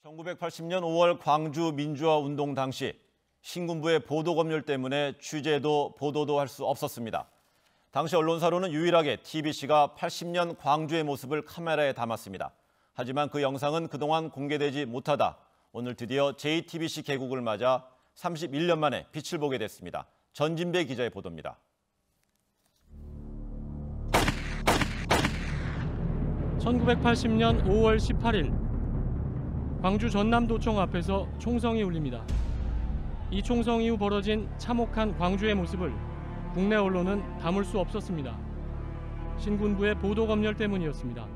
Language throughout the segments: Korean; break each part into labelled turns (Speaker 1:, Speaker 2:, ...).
Speaker 1: 1980년 5월 광주 민주화 운동 당시 신군부의 보도 검열 때문에 취재도 보도도 할 수 없었습니다. 당시 언론사로는 유일하게 TBC가 80년 광주의 모습을 카메라에 담았습니다. 하지만 그 영상은 그동안 공개되지 못하다 오늘 드디어 JTBC 개국을 맞아 31년 만에 빛을 보게 됐습니다. 전진배 기자의 보도입니다.
Speaker 2: 1980년 5월 18일 광주 전남도청 앞에서 총성이 울립니다. 이 총성 이후 벌어진 참혹한 광주의 모습을 국내 언론은 담을 수 없었습니다. 신군부의 보도 검열 때문이었습니다.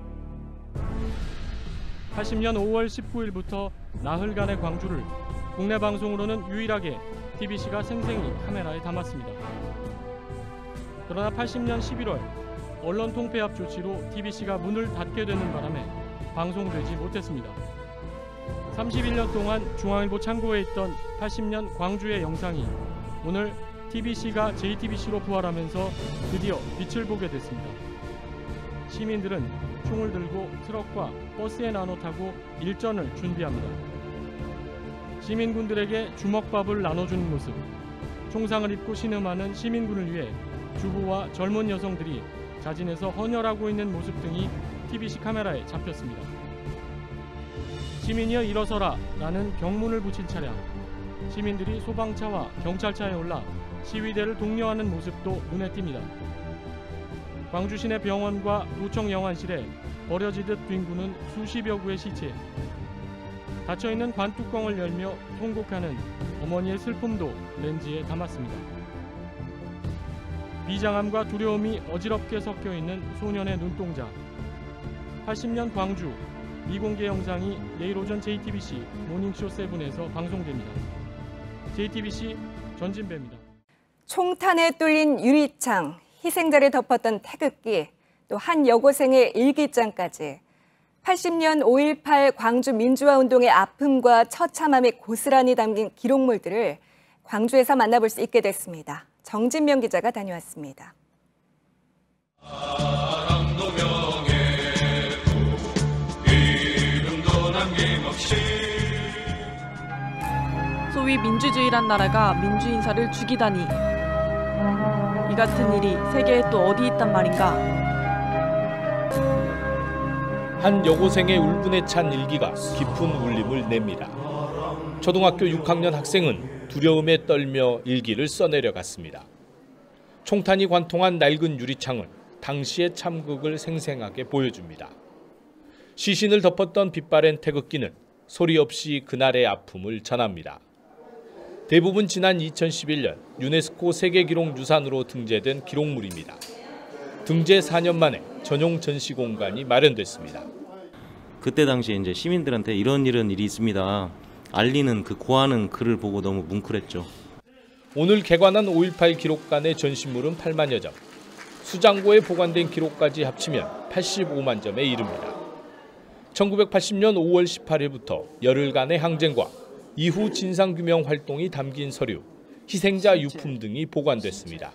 Speaker 2: 80년 5월 19일부터 나흘간의 광주를 국내 방송으로는 유일하게 TBC가 생생히 카메라에 담았습니다. 그러나 80년 11월 언론 통폐합 조치로 TBC가 문을 닫게 되는 바람에 방송되지 못했습니다. 31년 동안 중앙일보 창고에 있던 80년 광주의 영상이 오늘 TBC가 JTBC로 부활하면서 드디어 빛을 보게 됐습니다. 시민들은 총을 들고 트럭과 버스에 나눠 타고 일전을 준비합니다. 시민군들에게 주먹밥을 나눠주는 모습, 총상을 입고 신음하는 시민군을 위해 주부와 젊은 여성들이 자진해서 헌혈하고 있는 모습 등이 TBC 카메라에 잡혔습니다. 시민이여 일어서라 라는 경문을 붙인 차량, 시민들이 소방차와 경찰차에 올라 시위대를 독려하는 모습도 눈에 띕니다. 광주 시내 병원과 도청 영안실에 버려지듯 뒹구는 수십여 구의 시체, 닫혀있는 관뚜껑을 열며 통곡하는 어머니의 슬픔도 렌즈에 담았습니다. 비장함과 두려움이 어지럽게 섞여있는 소년의 눈동자, 80년 광주 미공개 영상이 내일 오전 JTBC 모닝쇼 7에서 방송됩니다. JTBC 전진배입니다.
Speaker 3: 총탄에 뚫린 유리창, 희생자를 덮었던 태극기, 또 한 여고생의 일기장까지 80년 5.18 광주 민주화 운동의 아픔과 처참함이 고스란히 담긴 기록물들을 광주에서 만나볼 수 있게 됐습니다. 정진명 기자가 다녀왔습니다.
Speaker 4: 소위 민주주의란 나라가 민주인사를 죽이다니, 이 같은 일이 세계에 또 어디 있단 말인가.
Speaker 5: 한 여고생의 울분에 찬 일기가 깊은 울림을 냅니다. 초등학교 6학년 학생은 두려움에 떨며 일기를 써내려갔습니다. 총탄이 관통한 낡은 유리창은 당시의 참극을 생생하게 보여줍니다. 시신을 덮었던 빛바랜 태극기는 소리 없이 그날의 아픔을 전합니다. 대부분 지난 2011년 유네스코 세계기록유산으로 등재된 기록물입니다. 등재 4년 만에 전용 전시 공간이 마련됐습니다.
Speaker 6: 그때 당시에 이제 시민들한테 이런 일이 있습니다. 알리는 그 고하는 글을 보고 너무 뭉클했죠.
Speaker 5: 오늘 개관한 5.18 기록관의 전시물은 8만여 점, 수장고에 보관된 기록까지 합치면 85만 점에 이릅니다. 1980년 5월 18일부터 열흘간의 항쟁과 이후 진상규명 활동이 담긴 서류, 희생자 유품 등이 보관됐습니다.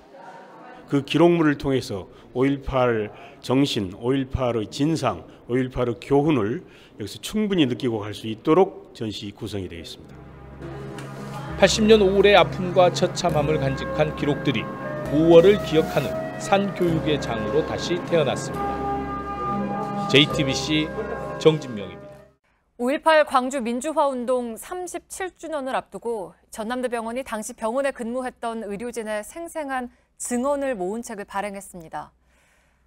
Speaker 7: 그 기록물을 통해서 5.18 정신, 5.18의 진상, 5.18의 교훈을 여기서 충분히 느끼고 갈 수 있도록 전시 구성이 되어 있습니다.
Speaker 5: 80년 5월의 아픔과 처참함을 간직한 기록들이 5월을 기억하는 산교육의 장으로 다시 태어났습니다. JTBC 정진명입니다.
Speaker 8: 5.18 광주 민주화운동 37주년을 앞두고 전남대병원이 당시 병원에 근무했던 의료진의 생생한 증언을 모은 책을 발행했습니다.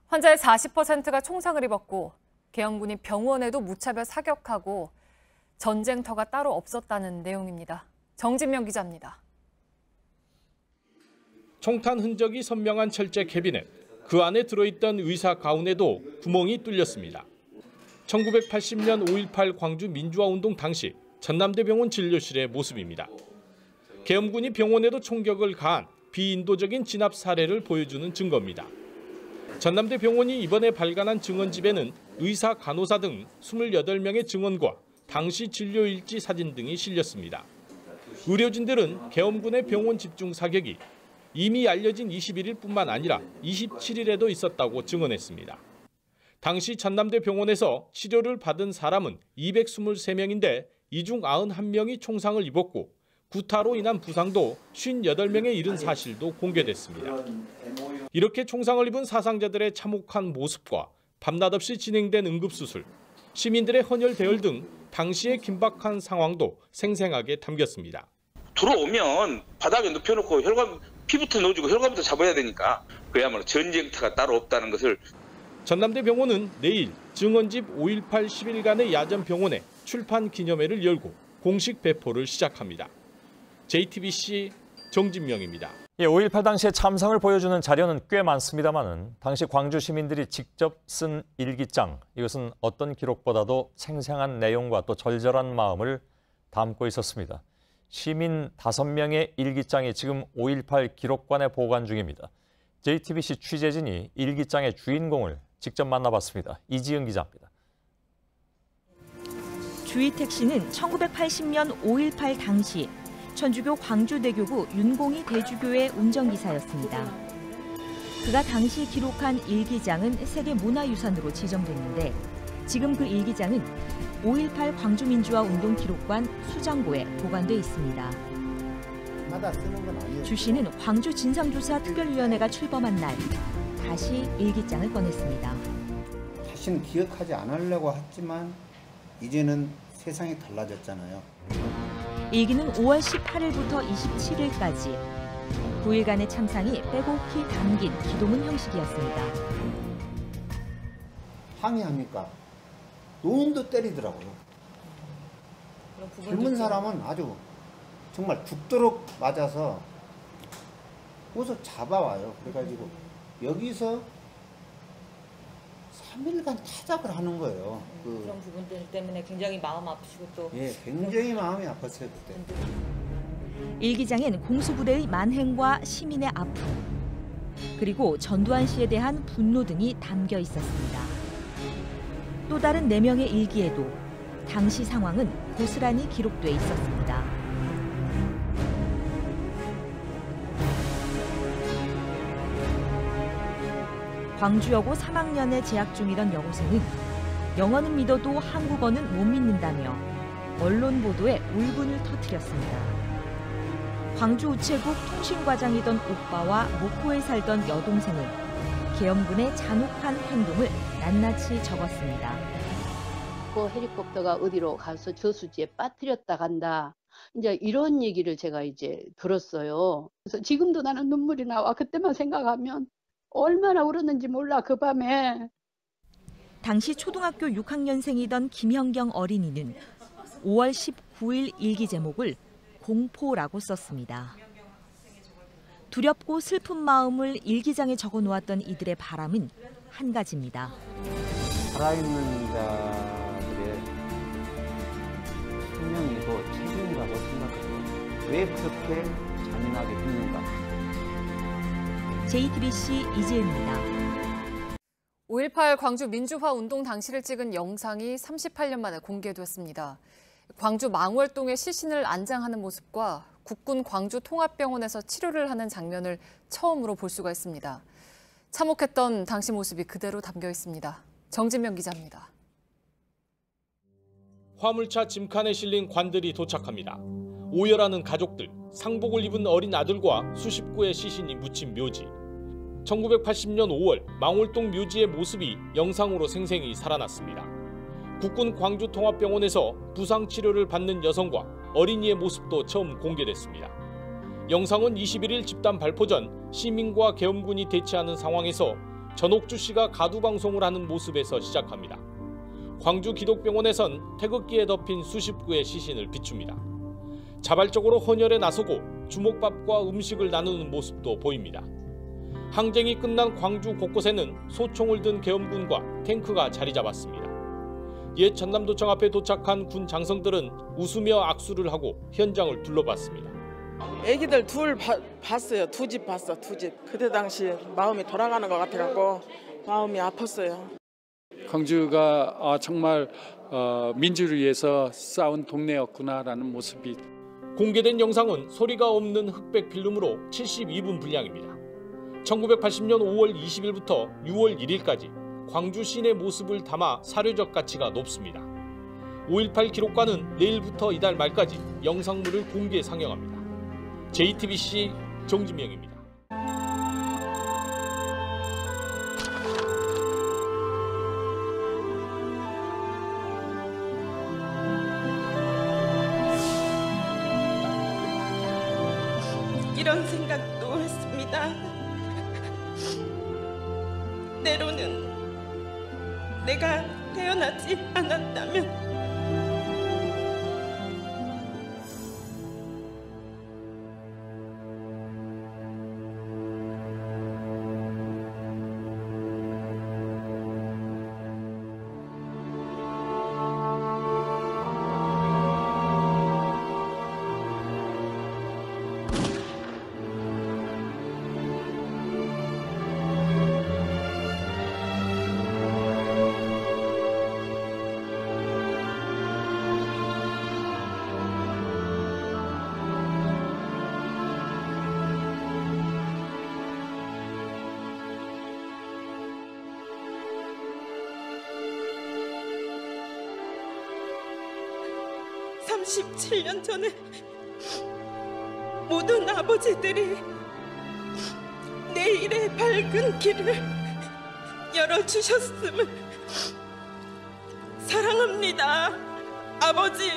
Speaker 8: 환자의 40%가 총상을 입었고 계엄군이 병원에도 무차별 사격하고 전쟁터가 따로 없었다는 내용입니다. 정진명 기자입니다.
Speaker 5: 총탄 흔적이 선명한 철제 캐비넷, 그 안에 들어있던 의사 가운에도 구멍이 뚫렸습니다. 1980년 5.18 광주 민주화운동 당시 전남대병원 진료실의 모습입니다. 계엄군이 병원에도 총격을 가한 비인도적인 진압 사례를 보여주는 증거입니다. 전남대병원이 이번에 발간한 증언집에는 의사, 간호사 등 28명의 증언과 당시 진료일지 사진 등이 실렸습니다. 의료진들은 계엄군의 병원 집중 사격이 이미 알려진 21일뿐만 아니라 27일에도 있었다고 증언했습니다. 당시 전남대 병원에서 치료를 받은 사람은 223명인데 이 중 91명이 총상을 입었고 구타로 인한 부상도 58명에 이른 사실도 공개됐습니다. 이렇게 총상을 입은 사상자들의 참혹한 모습과 밤낮 없이 진행된 응급수술, 시민들의 헌혈 대열 등 당시의 긴박한 상황도 생생하게 담겼습니다.
Speaker 9: 들어오면 바닥에 눕혀놓고 피부터 넣어주고 혈관부터 잡아야 되니까 그야말로 전쟁터가 따로 없다는 것을.
Speaker 5: 전남대 병원은 내일 증언집 5.18 10일간의 야전병원에 출판 기념회를 열고 공식 배포를 시작합니다. JTBC 정진명입니다.
Speaker 10: 5.18 당시의 참상을 보여주는 자료는 꽤 많습니다만은 당시 광주 시민들이 직접 쓴 일기장, 이것은 어떤 기록보다도 생생한 내용과 또 절절한 마음을 담고 있었습니다. 시민 5명의 일기장이 지금 5.18 기록관에 보관 중입니다. JTBC 취재진이 일기장의 주인공을 직접 만나봤습니다. 이지은 기자입니다.
Speaker 11: 주희택 씨는 1980년 5.18 당시 천주교 광주대교구 윤공이 대주교의 운전기사였습니다. 그가 당시 기록한 일기장은 세계문화유산으로 지정됐는데 지금 그 일기장은 5.18 광주민주화운동 기록관 수장고에 보관돼 있습니다. 주 씨는 광주 진상조사 특별위원회가 출범한 날 다시 일기장을 꺼냈습니다.
Speaker 12: 다시는 기억하지 않으려고 했지만 이제는 세상이 달라졌잖아요.
Speaker 11: 일기는 5월 18일부터 27일까지 9일간의 참상이 빼곡히 담긴 기도문 형식이었습니다.
Speaker 12: 항의합니까? 노인도 때리더라고요. 젊은 사람은 아주 정말 죽도록 맞아서 거기서 잡아와요. 그래가지고 여기서 3일간 타작을 하는 거예요.
Speaker 13: 그런 부분들 때문에 굉장히 마음 아프시고 또.
Speaker 12: 예, 굉장히 마음이 아팠어요 그때.
Speaker 11: 일기장엔 공수부대의 만행과 시민의 아픔, 그리고 전두환 씨에 대한 분노 등이 담겨 있었습니다. 또 다른 4명의 일기에도 당시 상황은 고스란히 기록돼 있었습니다. 광주여고 3학년에 재학 중이던 여고생은 영어는 믿어도 한국어는 못 믿는다며 언론 보도에 울분을 터뜨렸습니다. 광주 우체국 통신과장이던 오빠와 목포에 살던 여동생은 계엄군의 잔혹한 행동을 낱낱이 적었습니다.
Speaker 14: 그 헬리콥터가 어디로 가서 저수지에 빠뜨렸다 간다. 이제 이런 얘기를 제가 이제 들었어요. 그래서 지금도 나는 눈물이 나와. 그때만 생각하면 얼마나 울었는지 몰라 그 밤에.
Speaker 11: 당시 초등학교 6학년생이던 김현경 어린이는 5월 19일 일기 제목을 공포라고 썼습니다. 두렵고 슬픈 마음을 일기장에 적어놓았던 이들의 바람은 한 가지입니다.
Speaker 12: 살아있는 자들의 생명이고 책임이라고 생각해요. 왜 그렇게 잔인하게 했는가.
Speaker 11: JTBC 이지은입니다.
Speaker 8: 5.18 광주 민주화 운동 당시를 찍은 영상이 38년 만에 공개됐습니다. 광주 망월동에 시신을 안장하는 모습과 국군 광주 통합병원에서 치료를 하는 장면을 처음으로 볼 수가 있습니다. 참혹했던 당시 모습이 그대로 담겨 있습니다. 정진명 기자입니다.
Speaker 5: 화물차 짐칸에 실린 관들이 도착합니다. 오열하는 가족들, 상복을 입은 어린 아들과 수십 구의 시신이 묻힌 묘지. 1980년 5월 망월동 묘지의 모습이 영상으로 생생히 살아났습니다. 국군 광주통합병원에서 부상 치료를 받는 여성과 어린이의 모습도 처음 공개됐습니다. 영상은 21일 집단 발포 전 시민과 계엄군이 대치하는 상황에서 전옥주 씨가 가두방송을 하는 모습에서 시작합니다. 광주 기독병원에선 태극기에 덮인 수십 구의 시신을 비춥니다. 자발적으로 헌혈에 나서고 주먹밥과 음식을 나누는 모습도 보입니다. 항쟁이 끝난 광주 곳곳에는 소총을 든 계엄군과 탱크가 자리 잡았습니다. 옛 전남도청 앞에 도착한 군 장성들은 웃으며 악수를 하고 현장을 둘러봤습니다.
Speaker 15: 애기들 둘 봤어요. 두 집 봤어, 두 집. 그때 당시 마음이 돌아가는 것 같아갖고 마음이 아팠어요.
Speaker 16: 광주가 정말 민주를 위해서 싸운 동네였구나라는 모습이.
Speaker 5: 공개된 영상은 소리가 없는 흑백 필름으로 72분 분량입니다. 1980년 5월 20일부터 6월 1일까지 광주 시내 모습을 담아 사료적 가치가 높습니다. 5.18 기록관은 내일부터 이달 말까지 영상물을 공개 상영합니다. JTBC 정진명입니다.
Speaker 17: 이런 생각도 했습니다. 때로는 내가 태어나지 않았다면 (37) 년 전에 모든 아버지들이 내일의 밝은 길을 열어주셨음을 사랑합니다, 아버지.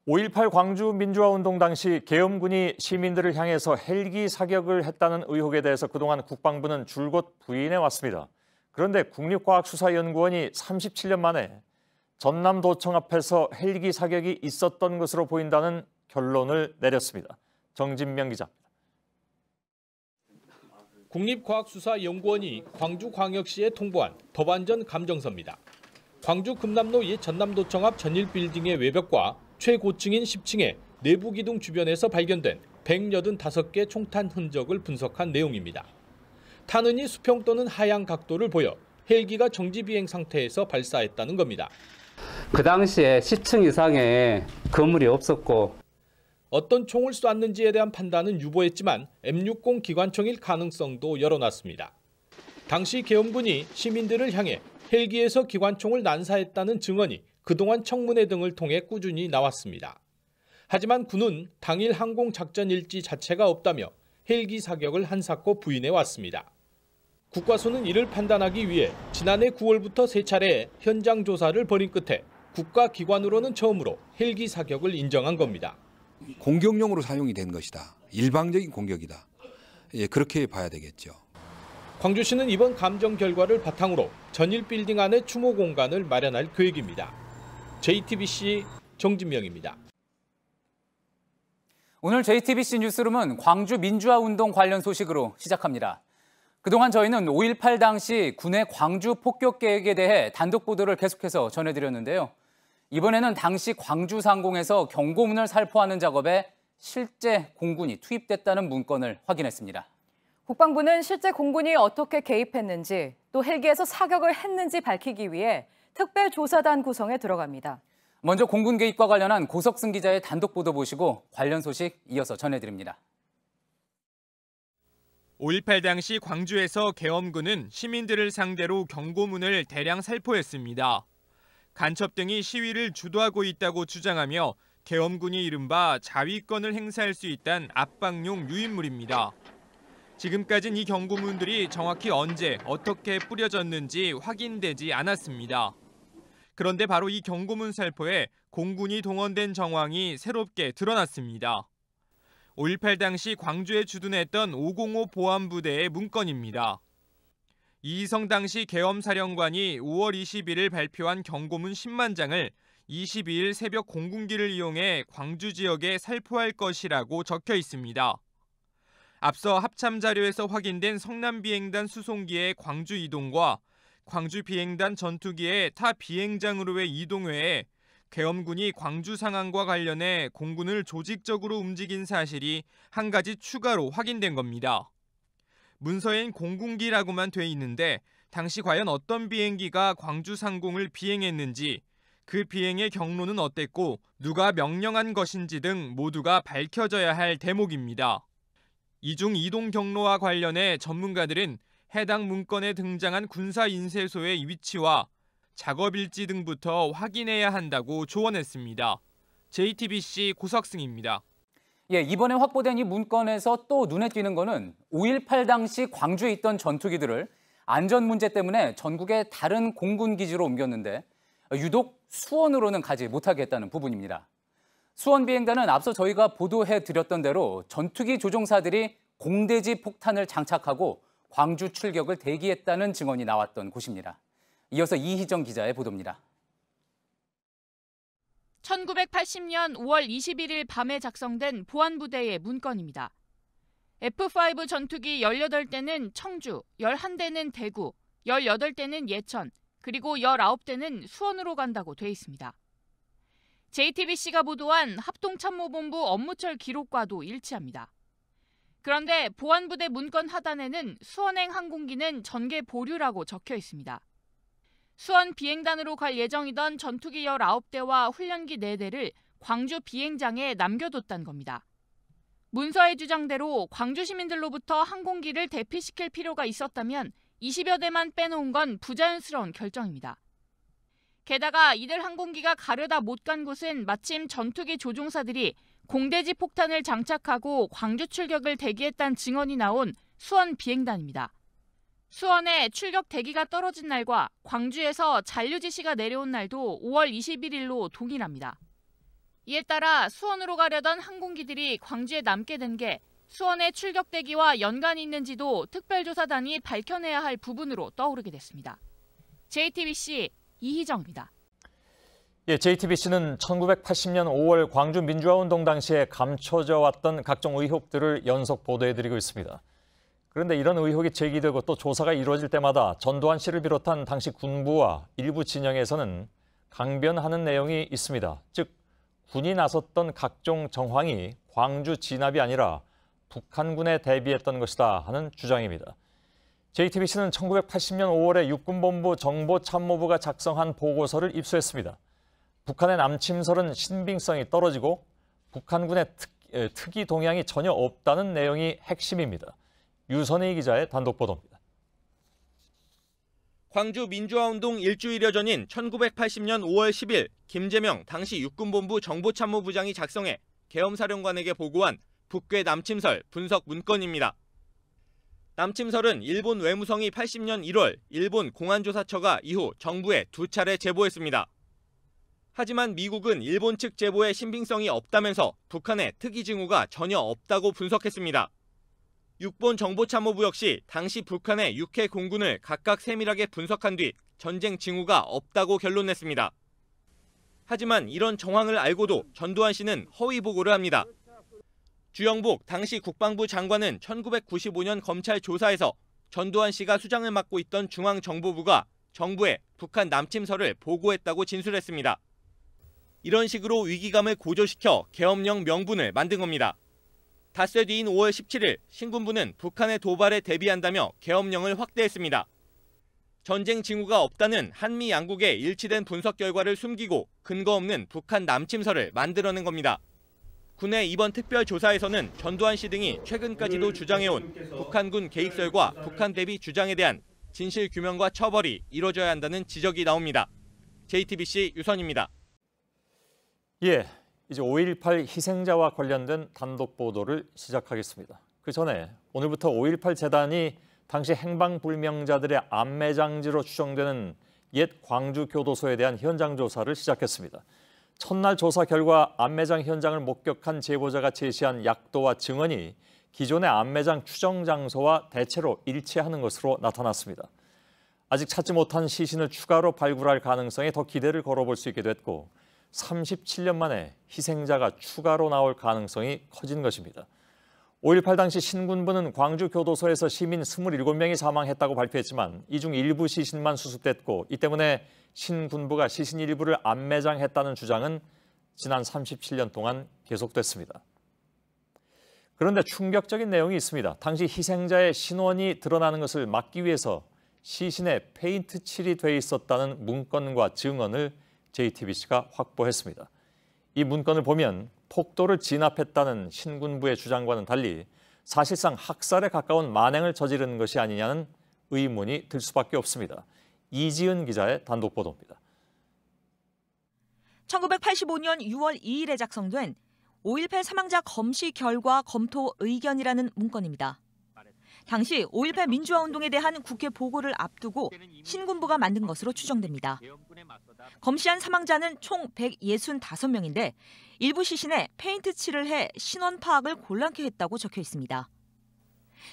Speaker 10: (5.18) 광주 민주화운동 당시 계엄군이 시민들을 향해서 헬기 사격을 했다는 의혹에 대해서 그동안 국방부는 줄곧 부인해왔습니다. 그런데 국립과학수사연구원이 37년 만에 전남도청 앞에서 헬기 사격이 있었던 것으로 보인다는 결론을 내렸습니다. 정진명 기자입니다.
Speaker 5: 국립과학수사연구원이 광주광역시에 통보한 법안전 감정서입니다. 광주 금남로 옛 전남도청 앞 전일빌딩의 외벽과 최고층인 10층의 내부 기둥 주변에서 발견된 185개 총탄 흔적을 분석한 내용입니다. 탄은이 수평 또는 하향 각도를 보여 헬기가 정지 비행 상태에서 발사했다는 겁니다.
Speaker 18: 그 당시에 10층 이상의 건물이 없었고
Speaker 5: 어떤 총을 쐈는지에 대한 판단은 유보했지만 M60 기관총일 가능성도 열어놨습니다. 당시 계엄군이 시민들을 향해 헬기에서 기관총을 난사했다는 증언이 그동안 청문회 등을 통해 꾸준히 나왔습니다. 하지만 군은 당일 항공작전 일지 자체가 없다며 헬기 사격을 한사코 부인해 왔습니다. 국과수는 이를 판단하기 위해 지난해 9월부터 3차례 현장 조사를 벌인 끝에 국가기관으로는 처음으로 헬기 사격을 인정한 겁니다.
Speaker 19: 공격용으로 사용이 된 것이다. 일방적인 공격이다. 그렇게 봐야 되겠죠.
Speaker 5: 광주시는 이번 감정 결과를 바탕으로 전일 빌딩 안에 추모 공간을 마련할 계획입니다. JTBC 정진명입니다.
Speaker 20: 오늘 JTBC 뉴스룸은 광주 민주화 운동 관련 소식으로 시작합니다. 그동안 저희는 5.18 당시 군의 광주 폭격 계획에 대해 단독 보도를 계속해서 전해드렸는데요. 이번에는 당시 광주 상공에서 경고문을 살포하는 작업에 실제 공군이 투입됐다는 문건을 확인했습니다.
Speaker 21: 국방부는 실제 공군이 어떻게 개입했는지 또 헬기에서 사격을 했는지 밝히기 위해 특별조사단 구성에 들어갑니다.
Speaker 20: 먼저 공군 개입과 관련한 고석승 기자의 단독 보도 보시고 관련 소식 이어서 전해드립니다.
Speaker 22: 5.18 당시 광주에서 계엄군은 시민들을 상대로 경고문을 대량 살포했습니다. 간첩 등이 시위를 주도하고 있다고 주장하며 계엄군이 이른바 자위권을 행사할 수 있다는 압박용 유인물입니다. 지금까지는 이 경고문들이 정확히 언제 어떻게 뿌려졌는지 확인되지 않았습니다. 그런데 바로 이 경고문 살포에 공군이 동원된 정황이 새롭게 드러났습니다. 5.18 당시 광주에 주둔했던 505 보안부대의 문건입니다. 이희성 당시 계엄사령관이 5월 21일 발표한 경고문 10만 장을 22일 새벽 공군기를 이용해 광주 지역에 살포할 것이라고 적혀 있습니다. 앞서 합참 자료에서 확인된 성남비행단 수송기의 광주 이동과 광주 비행단 전투기의 타 비행장으로의 이동 외에 계엄군이 광주 상황과 관련해 공군을 조직적으로 움직인 사실이 한 가지 추가로 확인된 겁니다. 문서엔 공군기라고만 돼 있는데 당시 과연 어떤 비행기가 광주 상공을 비행했는지, 그 비행의 경로는 어땠고 누가 명령한 것인지 등 모두가 밝혀져야 할 대목입니다. 이중 이동 경로와 관련해 전문가들은 해당 문건에 등장한 군사인쇄소의 위치와 작업일지 등부터 확인해야 한다고 조언했습니다. JTBC 고석승입니다.
Speaker 20: 이번에 확보된 이 문건에서 또 눈에 띄는 거는 5.18 당시 광주에 있던 전투기들을 안전 문제 때문에 전국의 다른 공군 기지로 옮겼는데 유독 수원으로는 가지 못하게 했다는 부분입니다. 수원 비행단은 앞서 저희가 보도해드렸던 대로 전투기 조종사들이 공대지 폭탄을 장착하고 광주 출격을 대기했다는 증언이 나왔던 곳입니다. 이어서 이희정 기자의 보도입니다.
Speaker 23: 1980년 5월 21일 밤에 작성된 보안부대의 문건입니다. F5 전투기 18대는 청주, 11대는 대구, 18대는 예천, 그리고 19대는 수원으로 간다고 돼 있습니다. JTBC가 보도한 합동참모본부 업무철 기록과도 일치합니다. 그런데 보안부대 문건 하단에는 수원행 항공기는 전개 보류라고 적혀 있습니다. 수원 비행단으로 갈 예정이던 전투기 19대와 훈련기 4대를 광주 비행장에 남겨뒀다는 겁니다. 문서의 주장대로 광주 시민들로부터 항공기를 대피시킬 필요가 있었다면 20여 대만 빼놓은 건 부자연스러운 결정입니다. 게다가 이들 항공기가 가려다 못 간 곳은 마침 전투기 조종사들이 공대지 폭탄을 장착하고 광주 출격을 대기했다는 증언이 나온 수원 비행단입니다. 수원에 출격 대기가 떨어진 날과 광주에서 잔류 지시가 내려온 날도 5월 21일로 동일합니다. 이에 따라 수원으로 가려던 항공기들이 광주에 남게 된 게 수원의 출격 대기와 연관이 있는지도 특별조사단이 밝혀내야 할 부분으로 떠오르게 됐습니다. JTBC 이희정입니다.
Speaker 10: JTBC는 1980년 5월 광주 민주화운동 당시에 감춰져 왔던 각종 의혹들을 연속 보도해드리고 있습니다. 그런데 이런 의혹이 제기되고 또 조사가 이루어질 때마다 전두환 씨를 비롯한 당시 군부와 일부 진영에서는 강변하는 내용이 있습니다. 즉, 군이 나섰던 각종 정황이 광주 진압이 아니라 북한군에 대비했던 것이다 하는 주장입니다. JTBC는 1980년 5월에 육군본부 정보참모부가 작성한 보고서를 입수했습니다. 북한의 남침설은 신빙성이 떨어지고 북한군의 특이 동향이 전혀 없다는 내용이 핵심입니다. 유선희 기자의 단독 보도입니다.
Speaker 24: 광주 민주화운동 일주일여 전인 1980년 5월 10일 김재명 당시 육군본부 정보참모부장이 작성해 계엄사령관에게 보고한 북괴 남침설 분석 문건입니다. 남침설은 일본 외무성이 80년 1월 일본 공안조사처가 이후 정부에 2차례 제보했습니다. 하지만 미국은 일본 측 제보에 신빙성이 없다면서 북한의 특이 징후가 전혀 없다고 분석했습니다. 육본 정보참모부 역시 당시 북한의 6회 공군을 각각 세밀하게 분석한 뒤 전쟁 징후가 없다고 결론냈습니다. 하지만 이런 정황을 알고도 전두환 씨는 허위 보고를 합니다. 주영복 당시 국방부 장관은 1995년 검찰 조사에서 전두환 씨가 수장을 맡고 있던 중앙정보부가 정부에 북한 남침설을 보고했다고 진술했습니다. 이런 식으로 위기감을 고조시켜 계엄령 명분을 만든 겁니다. 닷새 뒤인 5월 17일 신군부는 북한의 도발에 대비한다며 계엄령을 확대했습니다. 전쟁 징후가 없다는 한미 양국의 일치된 분석 결과를 숨기고 근거 없는 북한 남침설을 만들어낸 겁니다. 군의 이번 특별조사에서는 전두환 씨 등이 최근까지도 주장해온 북한군 개입설과 북한 대비 주장에 대한 진실 규명과 처벌이 이뤄져야 한다는 지적이 나옵니다. JTBC 유선입니다.
Speaker 10: 예, 이제 5.18 희생자와 관련된 단독 보도를 시작하겠습니다. 그 전에 오늘부터 5.18 재단이 당시 행방불명자들의 안매장지로 추정되는 옛 광주 교도소에 대한 현장 조사를 시작했습니다. 첫날 조사 결과 안매장 현장을 목격한 제보자가 제시한 약도와 증언이 기존의 안매장 추정 장소와 대체로 일치하는 것으로 나타났습니다. 아직 찾지 못한 시신을 추가로 발굴할 가능성에 더 기대를 걸어볼 수 있게 됐고 37년 만에 희생자가 추가로 나올 가능성이 커진 것입니다. 5.18 당시 신군부는 광주 교도소에서 시민 27명이 사망했다고 발표했지만 이 중 일부 시신만 수습됐고 이 때문에 신군부가 시신 일부를 안매장했다는 주장은 지난 37년 동안 계속됐습니다. 그런데 충격적인 내용이 있습니다. 당시 희생자의 신원이 드러나는 것을 막기 위해서 시신에 페인트 칠이 돼 있었다는 문건과 증언을 JTBC가 확보했습니다. 이 문건을 보면 폭도를 진압했다는 신군부의 주장과는 달리 사실상 학살에 가까운 만행을 저지른 것이 아니냐는 의문이 들 수밖에 없습니다. 이지은 기자의 단독 보도입니다.
Speaker 11: 1985년 6월 2일에 작성된 5.18 사망자 검시 결과 검토 의견이라는 문건입니다. 당시 5.18 민주화운동에 대한 국회 보고를 앞두고 신군부가 만든 것으로 추정됩니다. 검시한 사망자는 총 165명인데 일부 시신에 페인트 칠을 해 신원 파악을 곤란케 했다고 적혀 있습니다.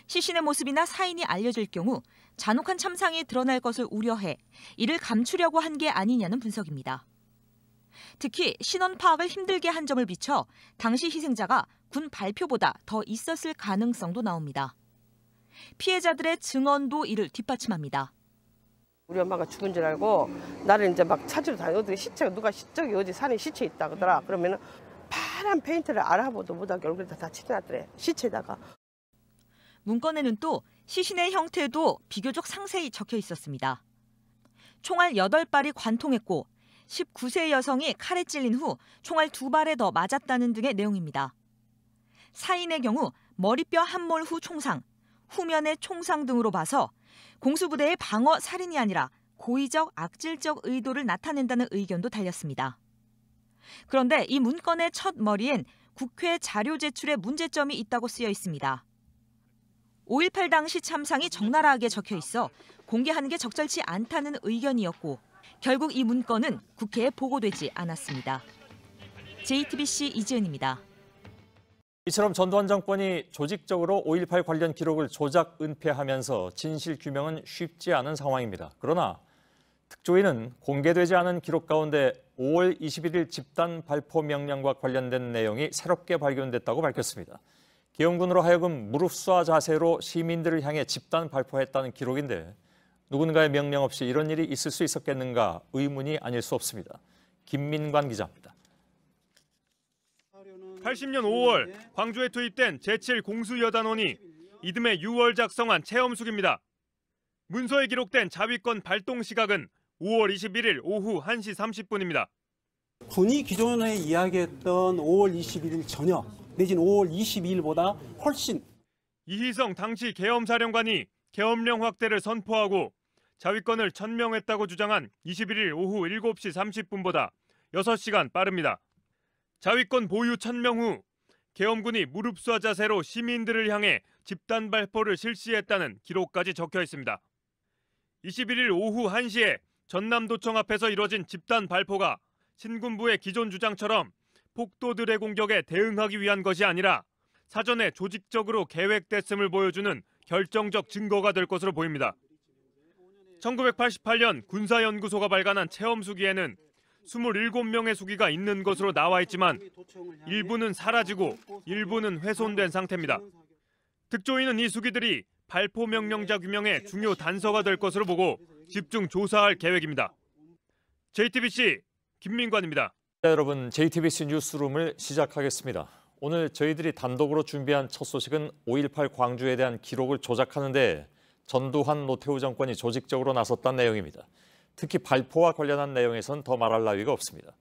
Speaker 11: 시신의 모습이나 사인이 알려질 경우 잔혹한 참상이 드러날 것을 우려해 이를 감추려고 한 게 아니냐는 분석입니다. 특히 신원 파악을 힘들게 한 점을 비춰 당시 희생자가 군 발표보다 더 있었을 가능성도 나옵니다. 피해자들의 증언도 이를 뒷받침합니다.
Speaker 1: 우리 엄마가 죽은 줄 알고 나를 이제 막 찾으러 다녀. 어디 시체가 누가 저기 어디 산에 시체 있다 그러더라. 그러면은 파란 페인트를 알아보도 못하게 얼굴에다 다 칠해놨더래. 시체에다가.
Speaker 11: 문건에는 또 시신의 형태도 비교적 상세히 적혀 있었습니다. 총알 8발이 관통했고 19세 여성이 칼에 찔린 후 총알 2발에 더 맞았다는 등의 내용입니다. 사인의 경우 머리뼈 한 몰 후 총상, 후면의 총상 등으로 봐서 공수부대의 방어 살인이 아니라 고의적 악질적 의도를 나타낸다는 의견도 달렸습니다. 그런데 이 문건의 첫 머리엔 국회 자료 제출에 문제점이 있다고 쓰여 있습니다. 5.18 당시 참상이 적나라하게 적혀 있어 공개하는 게 적절치 않다는 의견이었고 결국 이 문건은 국회에 보고되지 않았습니다. JTBC 이지은입니다.
Speaker 10: 이처럼 전두환 정권이 조직적으로 5.18 관련 기록을 조작 은폐하면서 진실 규명은 쉽지 않은 상황입니다. 그러나 특조위는 공개되지 않은 기록 가운데 5월 21일 집단 발포 명령과 관련된 내용이 새롭게 발견됐다고 밝혔습니다. 계엄군으로 하여금 무릎수아 자세로 시민들을 향해 집단 발포했다는 기록인데 누군가의 명령 없이 이런 일이 있을 수 있었겠는가 의문이 아닐 수 없습니다. 김민관 기자입니다.
Speaker 2: 80년 5월 광주에 투입된 제7공수여단원이 이듬해 6월 작성한 체험숙입니다. 문서에 기록된 자위권 발동 시각은 5월 21일 오후 1시 30분입니다.
Speaker 3: 군이 기존에 이야기했던 5월 21일 저녁 내지는 5월 22일보다 훨씬
Speaker 2: 이희성 당시 계엄사령관이 계엄령 확대를 선포하고 자위권을 천명했다고 주장한 21일 오후 7시 30분보다 6시간 빠릅니다. 자위권 보유 천명 후 계엄군이 무릎수화 자세로 시민들을 향해 집단 발포를 실시했다는 기록까지 적혀 있습니다. 21일 오후 1시에 전남도청 앞에서 이뤄진 집단 발포가 신군부의 기존 주장처럼 폭도들의 공격에 대응하기 위한 것이 아니라 사전에 조직적으로 계획됐음을 보여주는 결정적 증거가 될 것으로 보입니다. 1988년 군사연구소가 발간한 체험수기에는 27명의 수기가 있는 것으로 나와 있지만 일부는 사라지고 일부는 훼손된 상태입니다. 특조위는 이 수기들이 발포 명령자 규명의 중요 단서가 될 것으로 보고 집중 조사할 계획입니다. JTBC 김민관입니다.
Speaker 10: 여러분, JTBC 뉴스룸을 시작하겠습니다. 오늘 저희들이 단독으로 준비한 첫 소식은 5.18 광주에 대한 기록을 조작하는 데 전두환 노태우 정권이 조직적으로 나섰다는 내용입니다. 특히 발포와 관련한 내용에선 더 말할 나위가 없습니다.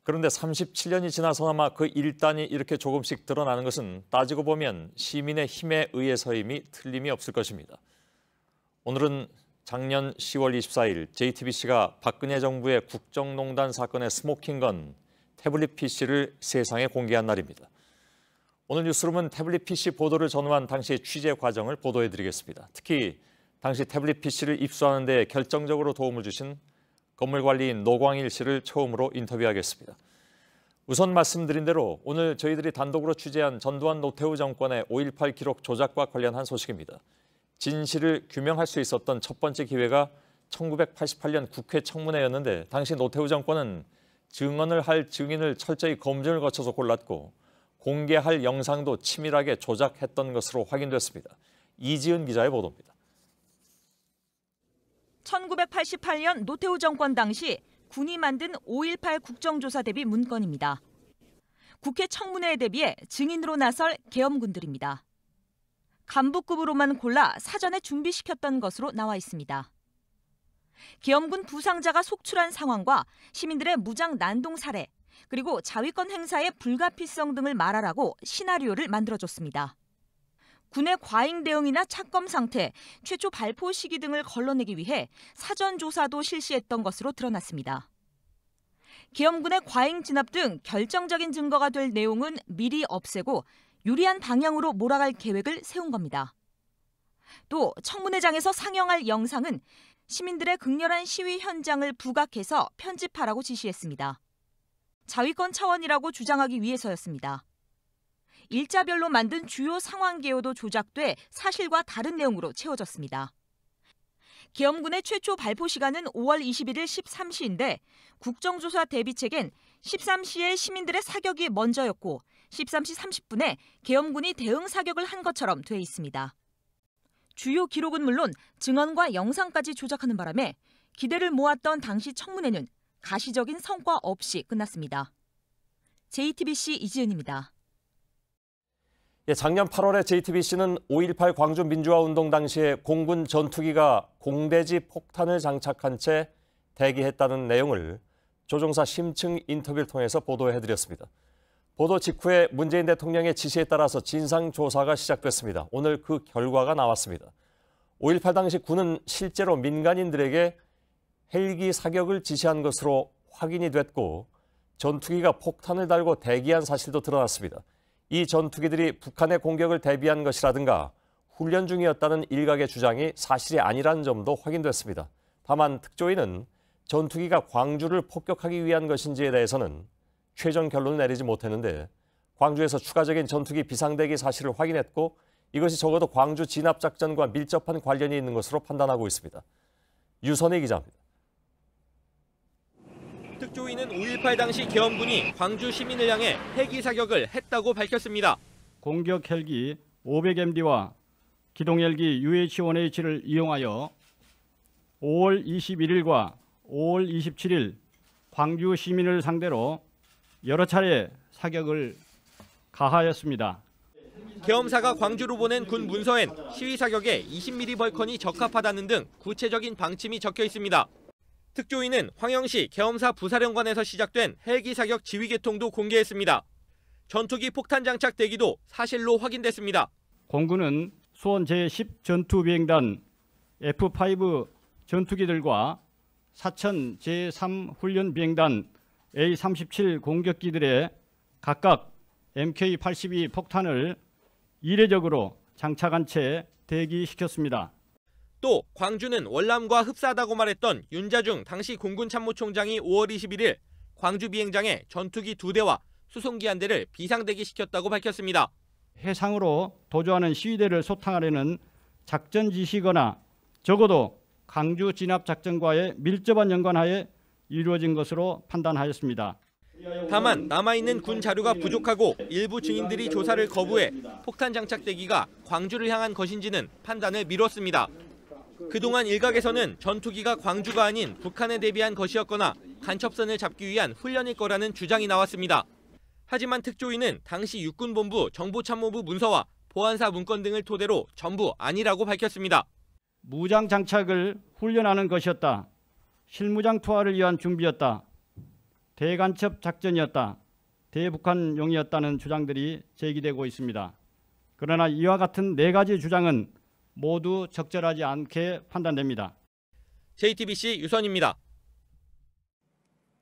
Speaker 10: 그런데 37년이 지나서나마 그 일단이 이렇게 조금씩 드러나는 것은 따지고 보면 시민의 힘에 의해서임이 틀림이 없을 것입니다. 오늘은 작년 10월 24일 JTBC가 박근혜 정부의 국정농단 사건의 스모킹건 태블릿 PC를 세상에 공개한 날입니다. 오늘 뉴스룸은 태블릿 PC 보도를 전후한 당시의 취재 과정을 보도해드리겠습니다. 특히 당시 태블릿 PC를 입수하는 데 결정적으로 도움을 주신 건물관리인 노광일 씨를 처음으로 인터뷰하겠습니다. 우선 말씀드린 대로 오늘 저희들이 단독으로 취재한 전두환 노태우 정권의 5.18 기록 조작과 관련한 소식입니다. 진실을 규명할 수 있었던 첫 번째 기회가 1988년 국회 청문회였는데 당시 노태우 정권은 증언을 할 증인을 철저히 검증을 거쳐서 골랐고 공개할 영상도 치밀하게 조작했던 것으로 확인됐습니다. 이지은 기자의 보도입니다.
Speaker 11: 1988년 노태우 정권 당시 군이 만든 5.18 국정조사 대비 문건입니다. 국회 청문회에 대비해 증인으로 나설 계엄군들입니다. 간부급으로만 골라 사전에 준비시켰던 것으로 나와 있습니다. 계엄군 부상자가 속출한 상황과 시민들의 무장 난동 사례, 그리고 자위권 행사의 불가피성 등을 말하라고 시나리오를 만들어줬습니다. 군의 과잉 대응이나 착검 상태, 최초 발포 시기 등을 걸러내기 위해 사전 조사도 실시했던 것으로 드러났습니다. 계엄군의 과잉 진압 등 결정적인 증거가 될 내용은 미리 없애고 유리한 방향으로 몰아갈 계획을 세운 겁니다. 또 청문회장에서 상영할 영상은 시민들의 극렬한 시위 현장을 부각해서 편집하라고 지시했습니다. 자위권 차원이라고 주장하기 위해서였습니다. 일자별로 만든 주요 상황 개요도 조작돼 사실과 다른 내용으로 채워졌습니다. 계엄군의 최초 발포 시간은 5월 21일 13시인데 국정조사 대비책엔 13시에 시민들의 사격이 먼저였고 13시 30분에 계엄군이 대응 사격을 한 것처럼 돼 있습니다. 주요 기록은 물론 증언과 영상까지 조작하는 바람에 기대를 모았던 당시 청문회는 가시적인 성과 없이 끝났습니다. JTBC 이지은입니다.
Speaker 10: 작년 8월에 JTBC는 5.18 광주 민주화운동 당시에 공군 전투기가 공대지 폭탄을 장착한 채 대기했다는 내용을 조종사 심층 인터뷰를 통해서 보도해드렸습니다. 보도 직후에 문재인 대통령의 지시에 따라서 진상조사가 시작됐습니다. 오늘 그 결과가 나왔습니다. 5.18 당시 군은 실제로 민간인들에게 헬기 사격을 지시한 것으로 확인이 됐고 전투기가 폭탄을 달고 대기한 사실도 드러났습니다. 이 전투기들이 북한의 공격을 대비한 것이라든가 훈련 중이었다는 일각의 주장이 사실이 아니라는 점도 확인됐습니다. 다만 특조위는 전투기가 광주를 폭격하기 위한 것인지에 대해서는 최종 결론을 내리지 못했는데 광주에서 추가적인 전투기 비상대기 사실을 확인했고 이것이 적어도 광주 진압작전과 밀접한 관련이 있는 것으로 판단하고 있습니다. 유선희 기자입니다.
Speaker 24: 특조위는 5.18 당시 계엄군이 광주 시민을 향해 헬기 사격을 했다고 밝혔습니다.
Speaker 4: 공격 헬기 500MD와 기동 헬기 UH-1H를 이용하여 5월 21일과 5월 27일 광주 시민을 상대로 여러 차례 사격을 가하였습니다.
Speaker 24: 계엄사가 광주로 보낸 군 문서엔 시위 사격에 20mm 벌컨이 적합하다는 등 구체적인 방침이 적혀 있습니다. 특조위는 황영시 계엄사 부사령관에서 시작된 헬기 사격 지휘 계통도 공개했습니다. 전투기 폭탄 장착 대기도 사실로 확인됐습니다.
Speaker 4: 공군은 수원 제10 전투비행단 F5 전투기들과 사천 제3 훈련비행단 A-37 공격기들에 각각 MK-82 폭탄을 이례적으로 장착한 채 대기시켰습니다.
Speaker 24: 또 광주는 월남과 흡사하다고 말했던 윤자중 당시 공군참모총장이 5월 21일 광주 비행장에 전투기 2대와 수송기 1대를 비상대기시켰다고 밝혔습니다.
Speaker 4: 해상으로 도주하는 시위대를 소탕하려는 작전 지시거나 적어도 광주 진압 작전과의 밀접한 연관하에 이루어진 것으로 판단하였습니다.
Speaker 24: 다만 남아있는 군 자료가 부족하고 일부 증인들이 조사를 거부해 폭탄 장착 대기가 광주를 향한 것인지는 판단을 미뤘습니다. 그동안 일각에서는 전투기가 광주가 아닌 북한에 대비한 것이었거나 간첩선을 잡기 위한 훈련일 거라는 주장이 나왔습니다. 하지만 특조위는 당시 육군본부 정보참모부 문서와 보안사 문건 등을 토대로 전부 아니라고 밝혔습니다.
Speaker 4: 무장 장착을 훈련하는 것이었다. 실무장 투하를 위한 준비였다. 대간첩 작전이었다. 대북한용이었다는 주장들이 제기되고 있습니다. 그러나 이와 같은 4가지 주장은 모두 적절하지 않게 판단됩니다.
Speaker 24: JTBC 유선입니다.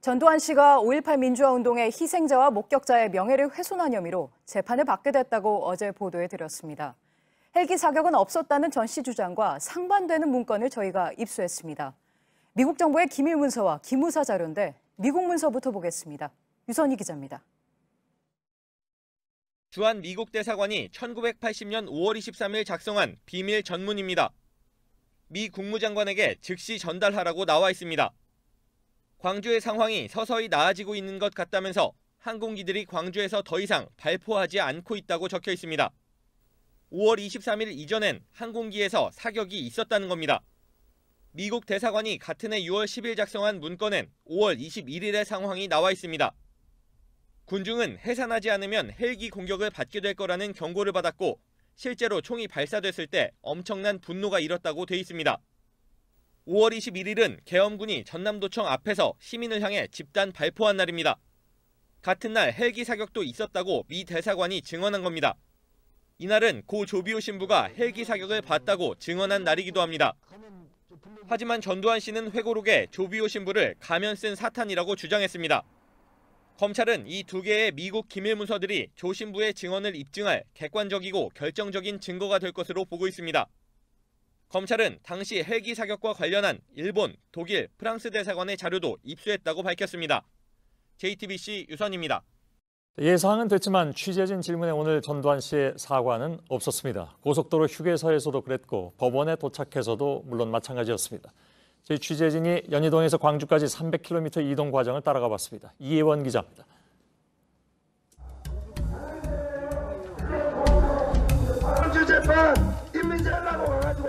Speaker 21: 전두환 씨가 5.18 민주화 운동의 희생자와 목격자의 명예를 훼손한 혐의로 재판을 받게 됐다고 어제 보도해드렸습니다. 헬기 사격은 없었다는 전 씨 주장과 상반되는 문건을 저희가 입수했습니다. 미국 정부의 기밀 문서와 기무사 자료인데 미국 문서부터 보겠습니다. 유선희 기자입니다.
Speaker 24: 주한 미국 대사관이 1980년 5월 23일 작성한 비밀 전문입니다. 미 국무장관에게 즉시 전달하라고 나와 있습니다. 광주의 상황이 서서히 나아지고 있는 것 같다면서 항공기들이 광주에서 더 이상 발포하지 않고 있다고 적혀 있습니다. 5월 23일 이전엔 항공기에서 사격이 있었다는 겁니다. 미국 대사관이 같은 해 6월 10일 작성한 문건엔 5월 21일의 상황이 나와 있습니다. 군중은 해산하지 않으면 헬기 공격을 받게 될 거라는 경고를 받았고 실제로 총이 발사됐을 때 엄청난 분노가 일었다고 돼 있습니다. 5월 21일은 계엄군이 전남도청 앞에서 시민을 향해 집단 발포한 날입니다. 같은 날 헬기 사격도 있었다고 미 대사관이 증언한 겁니다. 이날은 고 조비오 신부가 헬기 사격을 봤다고 증언한 날이기도 합니다. 하지만 전두환 씨는 회고록에 조비오 신부를 가면 쓴 사탄이라고 주장했습니다. 검찰은 이 2개의 미국 기밀 문서들이 조 신부의 증언을 입증할 객관적이고 결정적인 증거가 될 것으로 보고 있습니다. 검찰은 당시 헬기 사격과 관련한 일본, 독일, 프랑스 대사관의 자료도 입수했다고 밝혔습니다. JTBC 유선입니다.
Speaker 10: 예상은 됐지만 취재진 질문에 오늘 전두환 씨의 사과는 없었습니다. 고속도로 휴게소에서도 그랬고 법원에 도착해서도 물론 마찬가지였습니다. 저희 취재진이 연희동에서 광주까지 300km 이동 과정을 따라가 봤습니다. 이혜원 기자입니다.
Speaker 6: 광주 재판 인민재라고 해가지고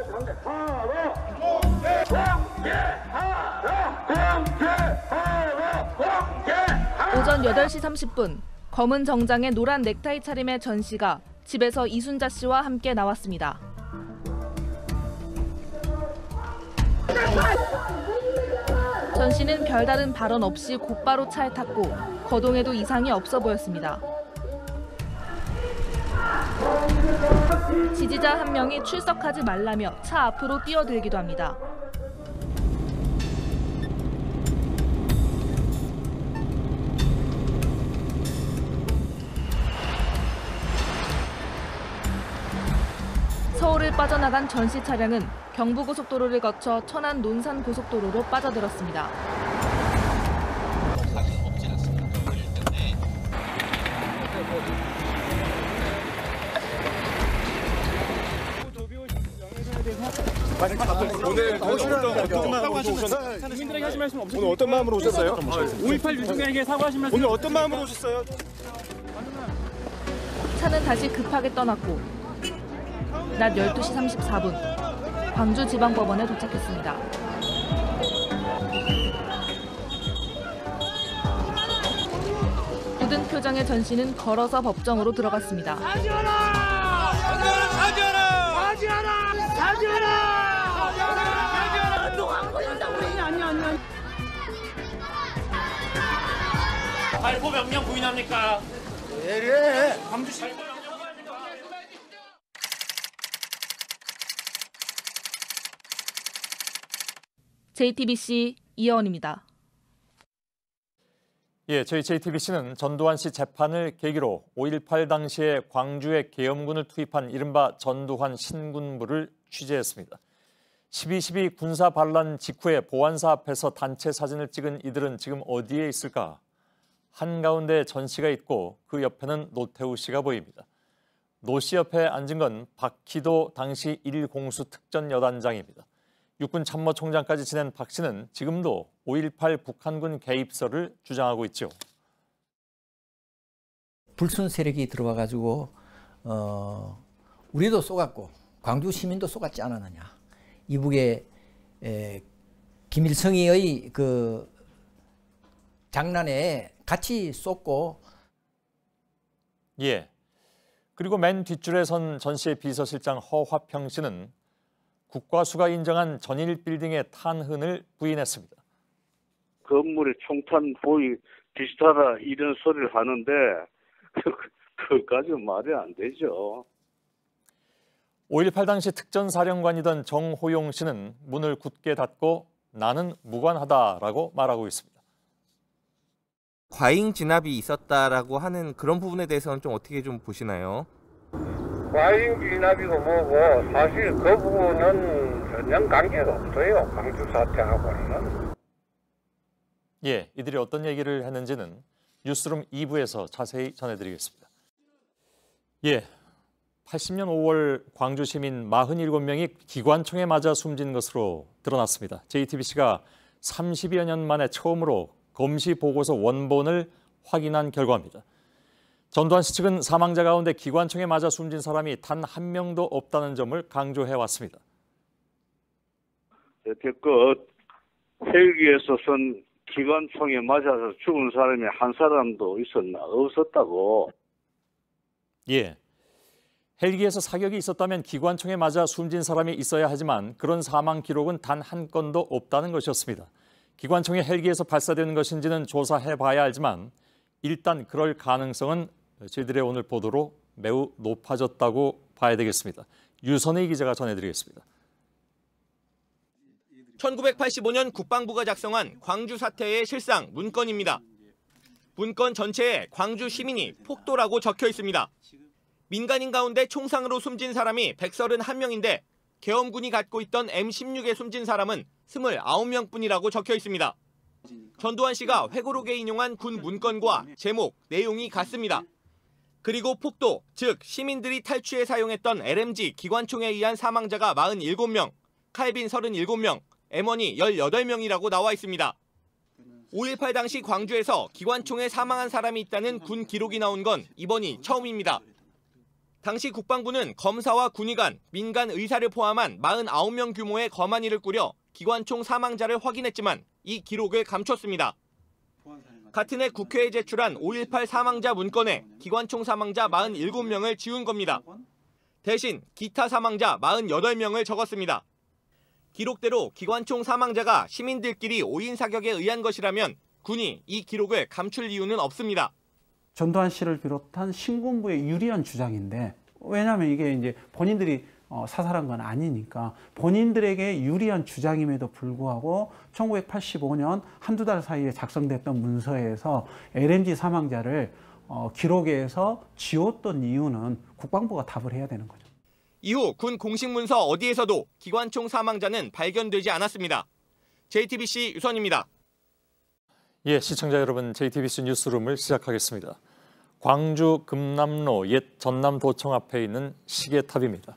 Speaker 7: 오전 8시 30분 검은 정장에 노란 넥타이 차림의 전 씨가 집에서 이순자 씨와 함께 나왔습니다. 전 씨는 별다른 발언 없이 곧바로 차에 탔고 거동에도 이상이 없어 보였습니다. 지지자 한 명이 출석하지 말라며 차 앞으로 뛰어들기도 합니다. 서울을 빠져나간 전 씨 차량은 경부고속도로를 거쳐 천안 논산고속도로로 빠져들었습니다.
Speaker 9: 오늘 어떤 마음으로 오셨어요? 5.18 유족에게 사과하신 말씀 오늘 어떤 마음으로 오셨어요?
Speaker 7: 차는 다시 급하게 떠났고 낮 12시 34분 광주지방법원에 도착했습니다. 굳은 표정의 전 씨는 걸어서 법정으로 들어갔습니다.
Speaker 9: 발포 명령 부인합니까? 왜 이래? 광주 발포 명령.
Speaker 7: JTBC 이혜원입니다.
Speaker 10: 예, 저희 JTBC는 전두환 씨 재판을 계기로 5.18 당시에 광주에 계엄군을 투입한 이른바 전두환 신군부를 취재했습니다. 12.12 군사 반란 직후에 보안사 앞에서 단체 사진을 찍은 이들은 지금 어디에 있을까? 한가운데 전 씨가 있고 그 옆에는 노태우 씨가 보입니다. 노 씨 옆에 앉은 건 박희도 당시 1공수 특전여단장입니다. 육군 참모총장까지 지낸 박 씨는 지금도 5.18 북한군 개입설을 주장하고 있죠.
Speaker 8: 불순 세력이 들어와가지고 우리도 쏘갔고 광주 시민도 쏘갔지 않았느냐. 이북에 김일성이의 그 장난에 같이 쏘고.
Speaker 10: 예. 그리고 맨 뒷줄에 선 전 씨의 비서실장 허화평 씨는 국과수가 인정한 전일 빌딩의 탄흔을 부인했습니다.
Speaker 12: 건물에 총탄 보이 비슷하다 이런 소리를 하는데 그것까지는 말이 안 되죠.
Speaker 10: 5.18 당시 특전사령관이던 정호용 씨는 문을 굳게 닫고 나는 무관하다라고 말하고 있습니다.
Speaker 24: 과잉 진압이 있었다라고 하는 그런 부분에 대해서는 좀 어떻게 좀 보시나요?
Speaker 13: 과잉 진압이고 뭐고 사실 그 부분은 전혀 관계가 없어요. 광주 사태하고는.
Speaker 10: 예, 이들이 어떤 얘기를 했는지는 뉴스룸 2부에서 자세히 전해드리겠습니다. 예, 80년 5월 광주 시민 47명이 기관총에 맞아 숨진 것으로 드러났습니다. JTBC가 30여 년 만에 처음으로 검시 보고서 원본을 확인한 결과입니다. 전두환 씨 측은 사망자 가운데 기관총에 맞아 숨진 사람이 단 한 명도 없다는 점을 강조해 왔습니다.
Speaker 12: 여태껏 헬기에서 선 기관총에 맞아서 죽은 사람이 한 사람도 있었나? 없었다고.
Speaker 10: 예. 헬기에서 사격이 있었다면 기관총에 맞아 숨진 사람이 있어야 하지만 그런 사망 기록은 단 한 건도 없다는 것이었습니다. 기관총이 헬기에서 발사되는 것인지는 조사해 봐야 알지만 일단 그럴 가능성은 저희들의 오늘 보도로 매우 높아졌다고 봐야 되겠습니다. 유선희 기자가 전해드리겠습니다.
Speaker 24: 1985년 국방부가 작성한 광주 사태의 실상 문건입니다. 문건 전체에 광주 시민이 폭도라고 적혀 있습니다. 민간인 가운데 총상으로 숨진 사람이 131명인데 계엄군이 갖고 있던 M16에 숨진 사람은 29명뿐이라고 적혀 있습니다. 전두환 씨가 회고록에 인용한 군 문건과 제목, 내용이 같습니다. 그리고 폭도, 즉 시민들이 탈취해 사용했던 LMG 기관총에 의한 사망자가 47명, 칼빈 37명, M1이 18명이라고 나와 있습니다. 5.18 당시 광주에서 기관총에 사망한 사람이 있다는 군 기록이 나온 건 이번이 처음입니다. 당시 국방부는 검사와 군의관, 민간 의사를 포함한 49명 규모의 검안위를 꾸려 기관총 사망자를 확인했지만 이 기록을 감췄습니다. 같은 해 국회에 제출한 5.18 사망자 문건에 기관총 사망자 47명을 지운 겁니다. 대신 기타 사망자 48명을 적었습니다. 기록대로 기관총 사망자가 시민들끼리 5인 사격에 의한 것이라면 군이 이 기록을 감출 이유는 없습니다.
Speaker 3: 전두환 씨를 비롯한 신군부의 유리한 주장인데, 왜냐하면 이게 이제 본인들이 사살한 건 아니니까 본인들에게 유리한 주장임에도 불구하고 1985년 한두 달 사이에 작성됐던 문서에서 LMG 사망자를 기록에서 지웠던 이유는 국방부가 답을 해야 되는 거죠.
Speaker 24: 이후 군 공식 문서 어디에서도 기관총 사망자는 발견되지 않았습니다. JTBC 유선입니다.
Speaker 10: 예, 시청자 여러분, JTBC 뉴스룸을 시작하겠습니다. 광주 금남로 옛 전남도청 앞에 있는 시계탑입니다.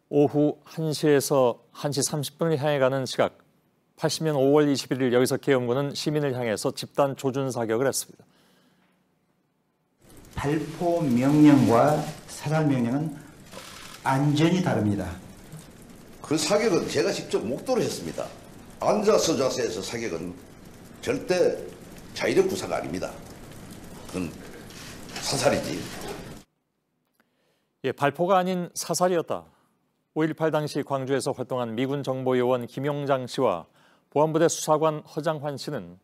Speaker 10: 오후 1시에서 1시 30분을 향해 가는 시각, 80년 5월 21일 여기서 계엄군은 시민을 향해서 집단 조준 사격을 했습니다.
Speaker 14: 발포 명령과 사살 명령은 완전히 다릅니다.
Speaker 25: 그 사격은 제가 직접 목도를 했습니다. 앉아서 자세에서 사격은 절대 자위력 구사가 아닙니다. 그건 사살이지.
Speaker 10: 예, 발포가 아닌 사살이었다. 5.18 당시 광주에서 활동한 미군 정보요원 김용장 씨와 보안부대 수사관 허장환 씨는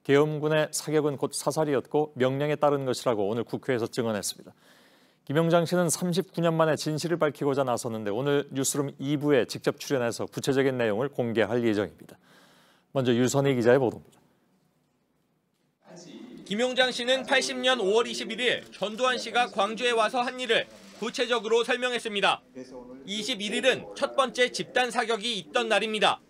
Speaker 10: 계엄군의 사격은 곧 사살이었고 명령에 따른 것이라고 오늘 국회에서 증언했습니다. 김용장 씨는 39년 만에 진실을 밝히고자 나섰는데 오늘 뉴스룸 2부에 직접 출연해서 구체적인 내용을 공개할 예정입니다. 먼저 유선희 기자의 보도입니다.
Speaker 24: 김용장 씨는 80년 5월 21일 전두환 씨가 광주에 와서 한 일을 구체적으로 설명했습니다. 21일은 첫 번째 집단 사격이 있던 날입니다.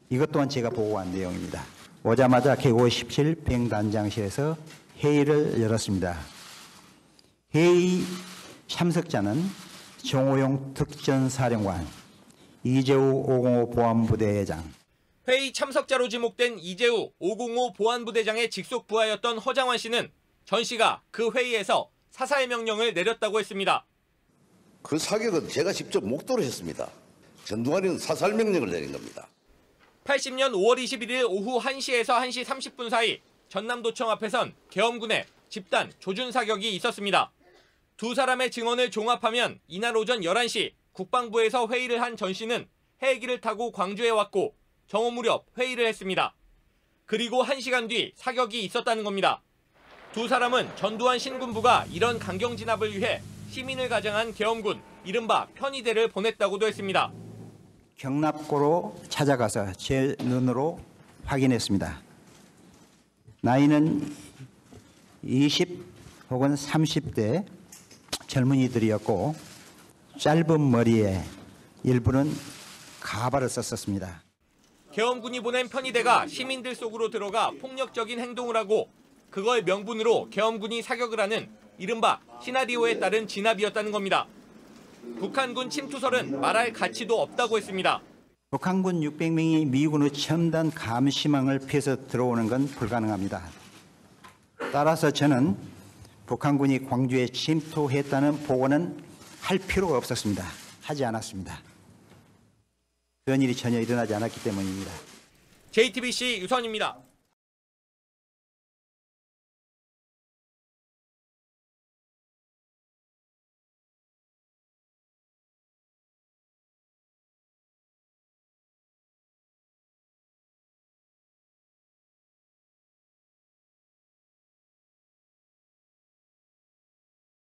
Speaker 14: 이것 또한 제가 보고한 내용입니다. 오자마자 개57 병단장실에서 회의를 열었습니다. 회의 참석자는 정호용 특전사령관, 이재우 505 보안부대장.
Speaker 24: 회의 참석자로 지목된 이재우 505 보안부대장의 직속 부하였던 허장환 씨는 전 씨가 그 회의에서 사살 명령을 내렸다고 했습니다.
Speaker 25: 그 사격은 제가 직접 목도로 했습니다. 전두환이는 사살 명령을 내린 겁니다.
Speaker 24: 80년 5월 21일 오후 1시에서 1시 30분 사이 전남도청 앞에선 계엄군의 집단 조준 사격이 있었습니다. 두 사람의 증언을 종합하면 이날 오전 11시 국방부에서 회의를 한 전 씨는 헬기를 타고 광주에 왔고 정오 무렵 회의를 했습니다. 그리고 1시간 뒤 사격이 있었다는 겁니다. 두 사람은 전두환 신군부가 이런 강경 진압을 위해 시민을 가장한 계엄군, 이른바 편의대를 보냈다고도 했습니다.
Speaker 14: 경납고로 찾아가서 제 눈으로 확인했습니다. 나이는 20 혹은 30대 젊은이들이었고 짧은 머리에 일부는 가발을 썼었습니다.
Speaker 24: 계엄군이 보낸 편의대가 시민들 속으로 들어가 폭력적인 행동을 하고 그걸 명분으로 계엄군이 사격을 하는 이른바 시나리오에 따른 진압이었다는 겁니다. 북한군 침투설은 말할 가치도 없다고 했습니다.
Speaker 14: 북한군 600명이 미군의 첨단 감시망을 피해서 들어오는 건 불가능합니다. 따라서 저는 북한군이 광주에 침투했다는 보고는 할 필요가 없었습니다. 하지 않았습니다. 그런 일이 전혀 일어나지 않았기 때문입니다.
Speaker 24: JTBC 유선입니다.